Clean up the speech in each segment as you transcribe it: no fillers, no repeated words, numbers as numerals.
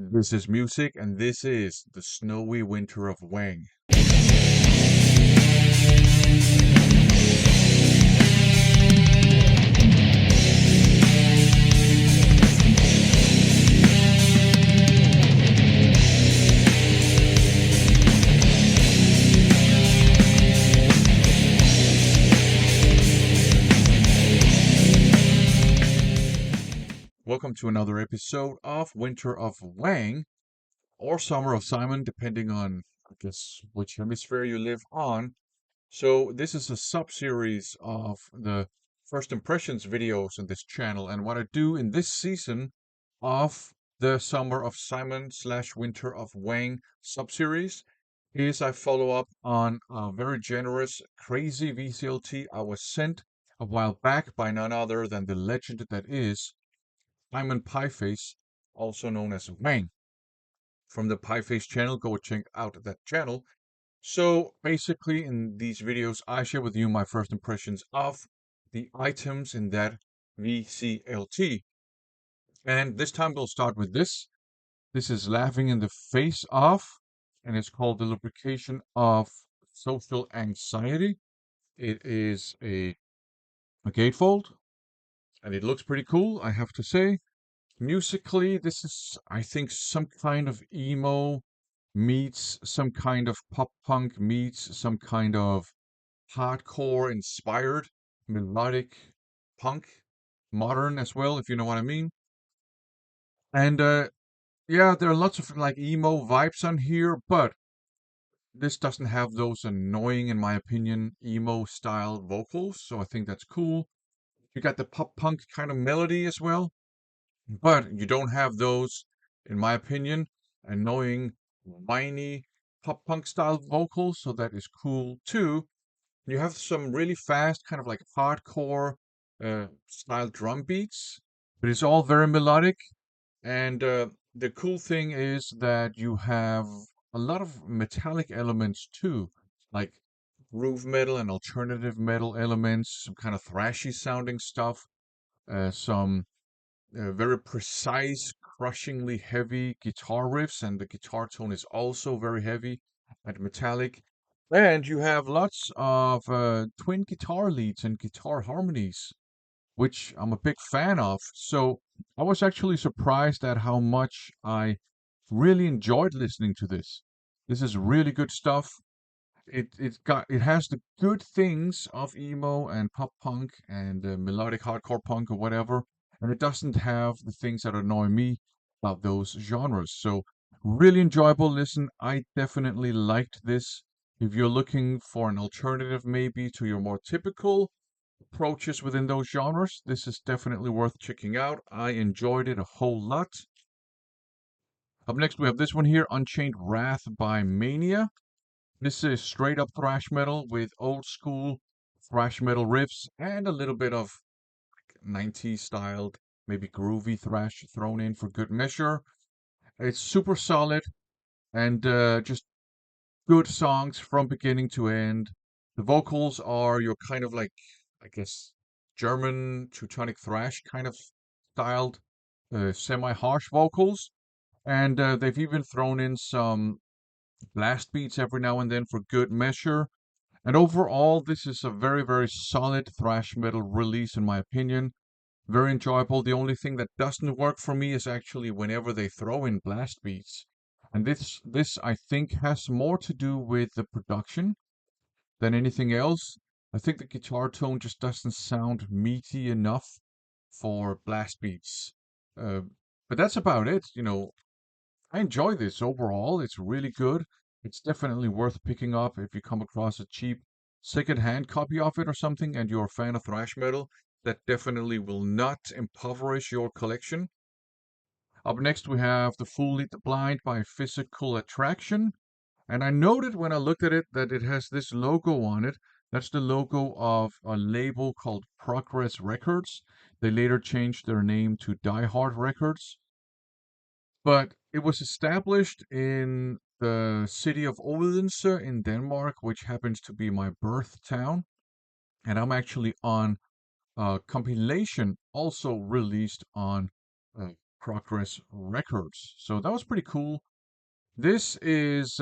This is music, and this is The Snowy Winter of Wang. Welcome to another episode of Winter of Wang, or Summer of Simon, depending on, I guess, which hemisphere you live on. So this is a sub-series of the first impressions videos on this channel, and what I do in this season of the Summer of Simon slash Winter of Wang sub-series is I follow up on a very generous, crazy VCLT I was sent a while back by none other than the legend that is Simon Pieface, also known as Wang. From the Pieface channel, go check out that channel. So basically in these videos, I share with you my first impressions of the items in that VCLT. And this time we'll start with this. This is Laughing in the Face Off, and it's called The Lubrication of Social Anxiety. It is a gatefold, and it looks pretty cool, I have to say. Musically, this is, I think, some kind of emo meets some kind of pop punk meets some kind of hardcore inspired melodic punk, modern as well, if you know what I mean. And yeah, there are lots of like emo vibes on here, but this doesn't have those annoying, in my opinion, emo style vocals, so I think that's cool. You got the pop punk kind of melody as well, but you don't have those, in my opinion, annoying, whiny pop punk style vocals, so that is cool too. You have some really fast, kind of like hardcore style drum beats, but it's all very melodic. And the cool thing is that you have a lot of metallic elements too, like groove metal and alternative metal elements, some kind of thrashy sounding stuff, some very precise, crushingly heavy guitar riffs, and the guitar tone is also very heavy and metallic. And you have lots of twin guitar leads and guitar harmonies, which I'm a big fan of. So I was actually surprised at how much I really enjoyed listening to this. This is really good stuff. It has the good things of emo and pop punk and melodic hardcore punk or whatever, and it doesn't have the things that annoy me about those genres. So really enjoyable listen. I definitely liked this. If you're looking for an alternative maybe to your more typical approaches within those genres, this is definitely worth checking out. I enjoyed it a whole lot. Up next, we have this one here, Unchained Wrath by Mania. This is straight up thrash metal with old school thrash metal riffs and a little bit of 90s styled, maybe groovy thrash thrown in for good measure. It's super solid and just good songs from beginning to end. The vocals are your kind of like, I guess, German Teutonic thrash kind of styled, semi-harsh vocals. And they've even thrown in some blast beats every now and then for good measure. And overall, this is a very, very solid thrash metal release, in my opinion. Very enjoyable. The only thing that doesn't work for me is actually whenever they throw in blast beats. And this I think has more to do with the production than anything else. I think the guitar tone just doesn't sound meaty enough for blast beats. Uh, but that's about it. I enjoy this overall. It's really good. It's definitely worth picking up if you come across a cheap second-hand copy of it or something and you're a fan of thrash metal. That definitely will not impoverish your collection. Up next, we have The Fool Lead the Blind by Physical Attraction. And I noted when I looked at it that it has this logo on it. That's the logo of a label called Progress Records. They later changed their name to Die Hard Records. But it was established in the city of Odense in Denmark, which happens to be my birth town. And I'm actually on a compilation also released on Progress Records. So that was pretty cool. This is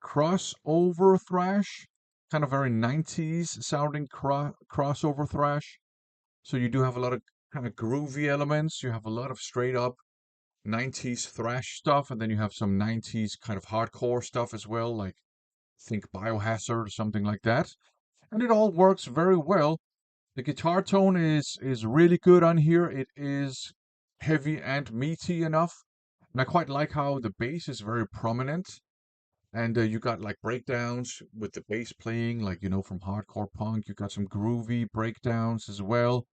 crossover thrash, kind of very 90s sounding crossover thrash. So you do have a lot of kind of groovy elements. You have a lot of straight up 90s thrash stuff, and then you have some 90s kind of hardcore stuff as well, like think Biohazard or something like that. And it all works very well. The guitar tone is really good on here. It is heavy and meaty enough. And I quite like how the bass is very prominent. And you got like breakdowns with the bass playing, like, from hardcore punk. You got some groovy breakdowns as well.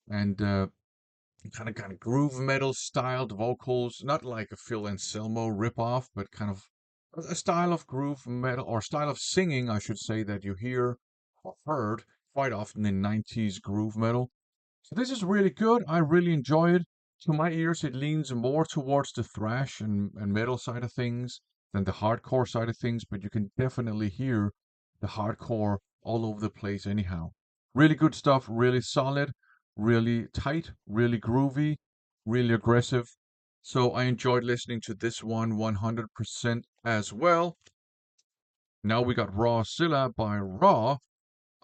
And kind of groove metal styled vocals, not like a Phil Anselmo ripoff, but kind of a style of groove metal or style of singing, I should say, that you hear or heard quite often in 90s groove metal. So this is really good. I really enjoy it. To my ears, it leans more towards the thrash and metal side of things than the hardcore side of things, but you can definitely hear the hardcore all over the place anyhow. Really good stuff, really solid, really tight, really groovy, really aggressive. So I enjoyed listening to this one 100% as well. Now we got Rawzilla by Raw,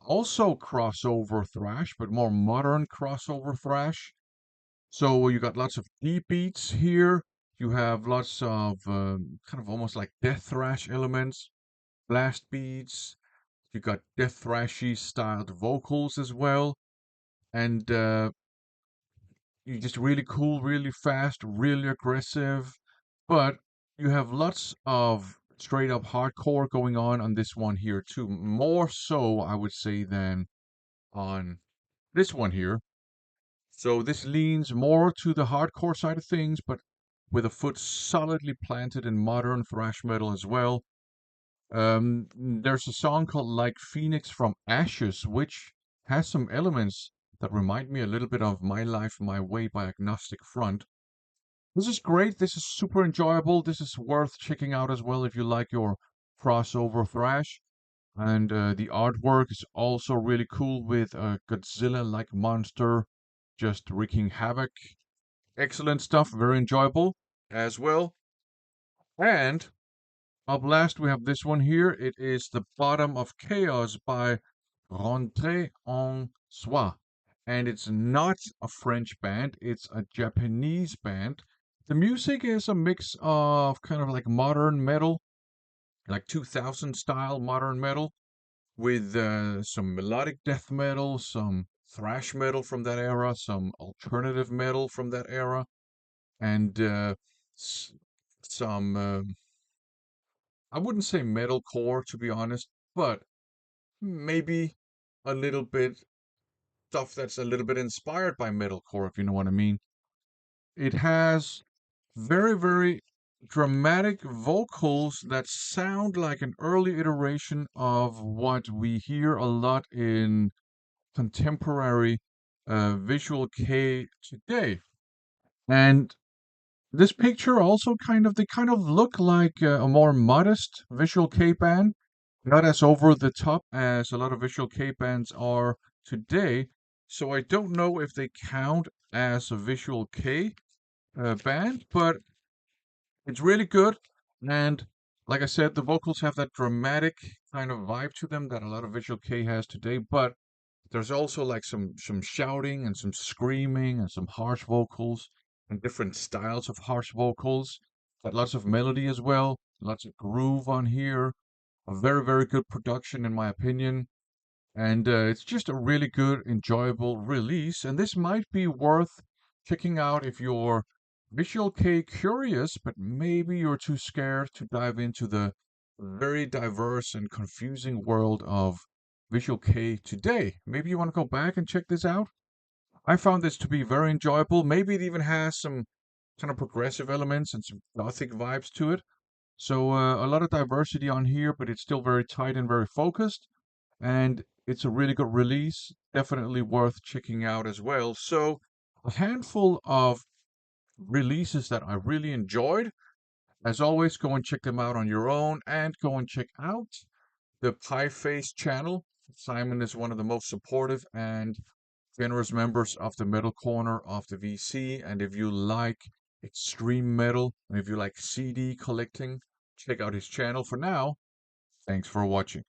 also crossover thrash, but more modern crossover thrash. So you got lots of deep beats here. You have lots of kind of almost like death thrash elements, blast beats. You got death thrashy styled vocals as well, and you just really cool, really fast, really aggressive. But you have lots of straight up hardcore going on this one here too. More so, I would say, than on this one here. So this leans more to the hardcore side of things, but with a foot solidly planted in modern thrash metal as well. There's a song called Like Phoenix from Ashes, which has some elements that remind me a little bit of My Life, My Way by Agnostic Front. This is great. This is super enjoyable. This is worth checking out as well if you like your crossover thrash. And the artwork is also really cool with a Godzilla-like monster just wreaking havoc. Excellent stuff, very enjoyable as well. And up last, we have this one here. It is The Bottom of Chaos by Rentrée en Soi. And it's not a French band, it's a Japanese band. The music is a mix of kind of like modern metal, like 2000 style modern metal, with some melodic death metal, some thrash metal from that era, some alternative metal from that era, and s- some, I wouldn't say metalcore to be honest, but maybe a little bit stuff that's a little bit inspired by metalcore, if you know what I mean. It has very, very dramatic vocals that sound like an early iteration of what we hear a lot in contemporary visual K today. And this picture also they kind of look like a more modest visual K band, not as over the top as a lot of visual K bands are today. So I don't know if they count as a visual K band, but it's really good. And like I said, the vocals have that dramatic kind of vibe to them that a lot of visual K has today, but there's also like some shouting and some screaming and some harsh vocals and different styles of harsh vocals. But lots of melody as well, lots of groove on here. A very, very good production in my opinion. And it's just a really good, enjoyable release. And this might be worth checking out if you're Visual K curious, but maybe you're too scared to dive into the very diverse and confusing world of Visual K today. Maybe you want to go back and check this out. I found this to be very enjoyable. Maybe it even has some kind of progressive elements and some gothic vibes to it. So a lot of diversity on here, but it's still very tight and very focused. And it's a really good release. Definitely worth checking out as well. So a handful of releases that I really enjoyed. As always, go and check them out on your own and go and check out the Pie Face channel. Simon is one of the most supportive and generous members of the metal corner of the VC. And if you like extreme metal and if you like CD collecting, check out his channel. For now, thanks for watching.